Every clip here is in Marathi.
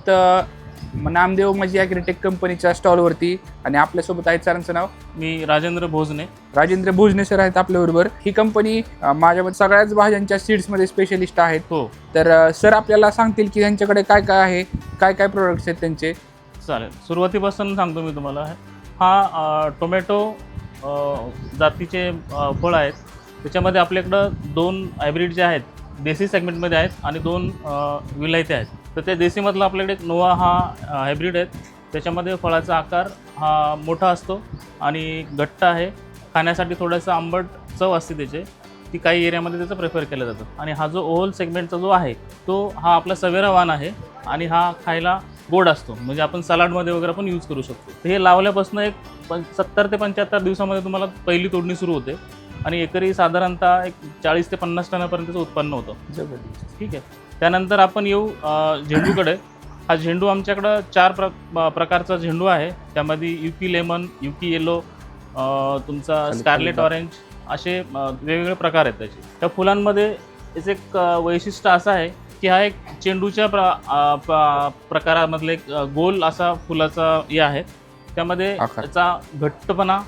आहोत नामदेव मजी ॲग्रीटेक कंपनीच्या स्टॉलवरती आणि आपल्यासोबत आहेत सरांचं नाव मी राजेंद्र भोजने. राजेंद्र भोजने सर आहेत आपल्याबरोबर. ही कंपनी माझ्यामध्ये सगळ्याच भाज्यांच्या सीड्समध्ये स्पेशलिस्ट आहेत. हो तर सर आपल्याला सांगतील की त्यांच्याकडे काय काय आहे, काय काय प्रोडक्ट्स आहेत त्यांचे. चालेल, सुरुवातीपासून सांगतो मी तुम्हाला. हा टोमॅटो जातीचे फळ आहेत. त्याच्यामध्ये आपल्याकडं 2 हायब्रिड जे आहेत देसी सेगमेंटमध्ये आहेत आणि 2 विलायती आहेत. तर त्या देसीमधला आपल्याकडे एक नोवा हा हायब्रिड आहेत. त्याच्यामध्ये फळाचा आकार हा मोठा असतो आणि घट्ट आहे. खाण्यासाठी थोडंसं आंबट चव असते त्याचे, ती काही एरियामध्ये त्याचं प्रेफर केलं जातं. आणि हा जो ओव्हल सेगमेंटचा जो आहे तो हा आपला सवेरा वाण आहे आणि हा खायला गोड असतो, म्हणजे आपण सलाडमध्ये वगैरे पण यूज करू शकतो. तर हे लावल्यापासून एक 70 ते 75 दिवसामध्ये तुम्हाला पहिली तोडणी सुरू होते आणि एकरी साधारणतः एक 40 ते 50 टनापर्यंतचं उत्पन्न होतं. जबरदस्त. ठीक आहे. त्यानंतर आपण येऊ झेंडूकडे. हा झेंडू आमच्याकडं 4 प्रकारचा झेंडू आहे. त्यामध्ये युकी लेमन, युकी येलो, तुमचा स्कारलेट ऑरेंज असे वेगवेगळे प्रकार आहेत त्याचे. त्या फुलांमध्ये याचं एक वैशिष्ट्य असं आहे की हा एक चेंडूच्या प्रकारामधले एक गोल असा फुलाचा हे आहे. त्यामध्ये याचा घट्टपणा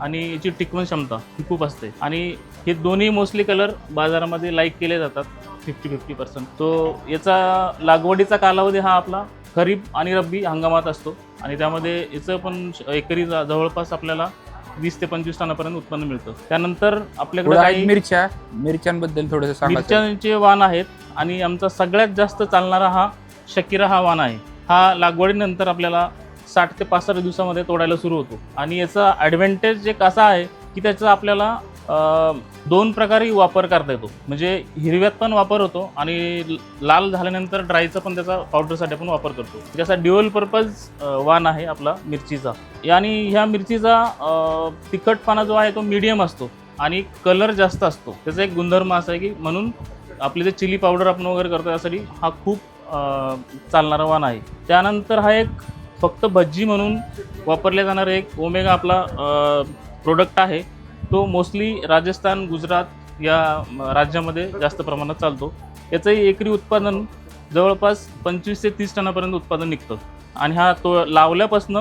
आणि याची टिकवण क्षमता ही खूप असते आणि हे दोन्ही मोस्टली कलर बाजारामध्ये लाईक केले जातात 50-50%. तो याचा लागवडीचा कालावधी हा आपला खरीप आणि रब्बी हंगामात असतो आणि त्यामध्ये याचं पण एकरी जवळपास आपल्याला 20 ते 25 टनापर्यंत उत्पन्न मिळतं. त्यानंतर आपल्याकडे काही मिरच्यांबद्दल थोडंसं सांगा. मिरच्यांचे वाण आहेत आणि आमचा सगळ्यात जास्त चालणारा हा शकिरा हा वाण आहे. हा लागवडीनंतर आपल्याला 60 ते 65 दिवसामध्ये तोडायला सुरू होतो आणि याचा ॲडव्हान्टेज एक असा आहे की त्याचा आपल्याला 2 प्रकारे वापर करता येतो. म्हणजे हिरव्यात पण वापर होतो आणि लाल झाल्यानंतर ड्रायचा पण त्याचा पावडरसाठी पण वापर करतो. त्याचा ड्युअल पर्पज वाण आहे आपला मिरचीचा. आणि ह्या मिरचीचा तिखटपणा जो आहे तो मीडियम असतो आणि कलर जास्त असतो. त्याचा एक गुणधर्म असा आहे की म्हणून आपली जे चिली पावडर आपण वगैरे करतो यासाठी हा खूप चालणारा वाण आहे. त्यानंतर हा एक फक्त भज्जी म्हणून वापरले जाणारे एक ओमेगा आपला प्रोडक्ट आहे. तो मोस्टली राजस्थान, गुजरात या राज्यामध्ये जास्त प्रमाणात चालतो. याचंही एकरी उत्पादन जवळपास 25 ते 30 टनापर्यंत उत्पादन निघतं आणि हा तो लावल्यापासून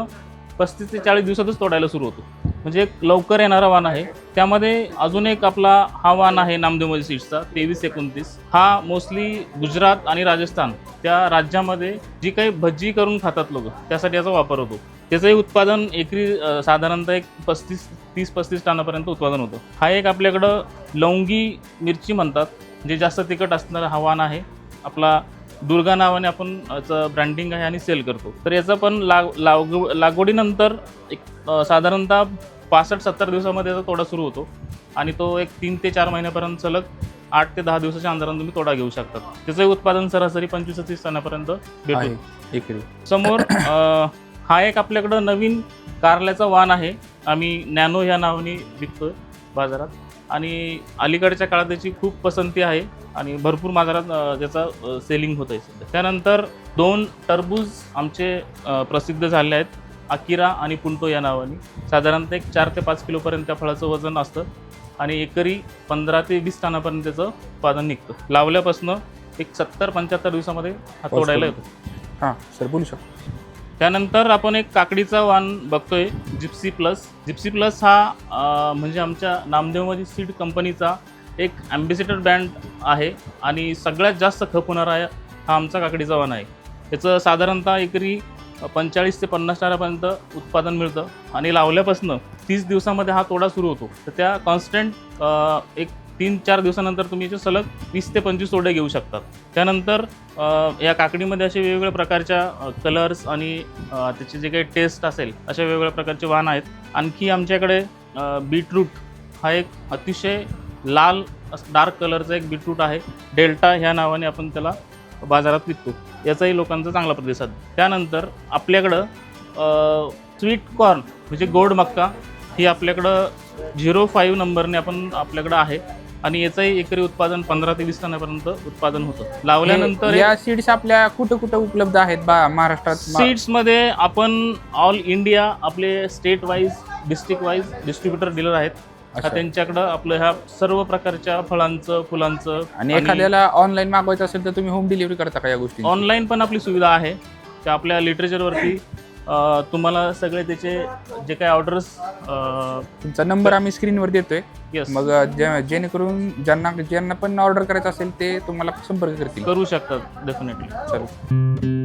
35 ते 40 दिवसातच तोडायला सुरू होतो. म्हणजे एक लवकर येणारा वाण आहे. त्यामध्ये अजून एक आपला हा वाण आहे नामदेव मजी सीड्सचा 2329. हा मोस्टली गुजरात आणि राजस्थान त्या राज्यामध्ये जी काही भज्जी करून खातात लोक त्यासाठी याचा वापर होतो. त्याचंही उत्पादन एकरी साधारणतः एक 30-35 टनापर्यंत उत्पादन होतं. हा एक आपल्याकडं लवंगी मिरची म्हणतात, जे जास्त तिखट असणारा हा वाण आहे. आपला दुर्गा नावाने आपण याचं ब्रँडिंग आहे आणि सेल करतो. तर याचं पण लागवडीनंतर एक साधारणतः 65-70 दिवसामध्ये याचा तोडा सुरू होतो आणि तो एक 3 ते 4 महिन्यापर्यंत सलग 8 ते 10 दिवसाच्या अंतराने तुम्ही तोडा घेऊ शकतात. त्याचंही उत्पादन सरासरी 25-30 टनापर्यंत भेटतो एकरी. समोर हा एक आपल्याकडं नवीन कारल्याचा वाण आहे. आम्ही नॅनो ह्या नावाने विकतोय बाजारात आणि अलीकडच्या काळात त्याची खूप पसंती आहे आणि भरपूर बाजारात त्याचा सेलिंग होत आहे सध्या. त्यानंतर 2 टरबूज आमचे प्रसिद्ध झाले आहेत, अकिरा आणि पुंटो या नावाने. साधारणतः एक 4 ते 5 किलोपर्यंत त्या फळाचं वजन असतं आणि एकरी 15 ते 20 टनापर्यंत त्याचं उत्पादन निघतं. लावल्यापासून एक 70-75 दिवसामध्ये हा तोडायला येतो. हां सर बोलू शकतो. त्यानंतर आपण एक काकडीचा वाण बघतोय जिप्सी प्लस. जिप्सी प्लस हा म्हणजे आमच्या नामदेव मजी सीड कंपनीचा एक ॲम्बेसिडर ब्रँड आहे आणि सगळ्यात जास्त खप होणारा हा आमचा काकडीचा वाण आहे. याचं साधारणतः एकरी 45 ते 50 टनापर्यंत उत्पादन मिळतं आणि लावल्यापासून 30 दिवसामध्ये हा तोडा सुरू होतो. तर त्या कॉन्स्टंट एक 3-4 दिवसानंतर तुम्ही याचे सलग 20 ते 25 तोडे घेऊ शकतात. त्यानंतर या काकडीमध्ये असे वेगवेगळ्या प्रकारच्या कलर्स आणि त्याचे जे काही टेस्ट असेल अशा वेगवेगळ्या प्रकारचे वाण आहेत. आणखी आमच्याकडे बीटरूट हा एक अतिशय लाल डार्क कलरचा एक बीटरूट आहे. डेल्टा ह्या नावाने आपण त्याला बाजारात विकतो. याचाही लोकांचा चांगला प्रतिसाद. त्यानंतर आपल्याकडं स्वीट कॉर्न म्हणजे गोड मक्का ही आपल्याकडं 05 नंबरने आपल्याकडं आहे आणि याचंही एकरी उत्पादन 15 ते 20 टनापर्यंत उत्पादन होतं. लावल्यानंतर या सीड्स आपल्या कुठं कुठं उपलब्ध आहेत महाराष्ट्रात? सीड्समध्ये आपण ऑल इंडिया आपले state wise, district wise distributor dealer आहेत. त्यांच्याकडं आपलं ह्या सर्व प्रकारच्या फळांचं, फुलांचं. आणि एखाद्याला ऑनलाईन मागवायचं असेल तर तुम्ही होम डिलिव्हरी करता का या गोष्टी? ऑनलाईन पण आपली सुविधा आहे की आपल्या लिटरेचरवरती तुम्हाला सगळे त्याचे जे काही ऑर्डर्स तुमचा नंबर आम्ही स्क्रीनवर देतोय. येस मग जेणेकरून ज्यांना पण ऑर्डर करायचं असेल ते तुम्हाला संपर्क करतील. करू शकतात डेफिनेटली. चालेल.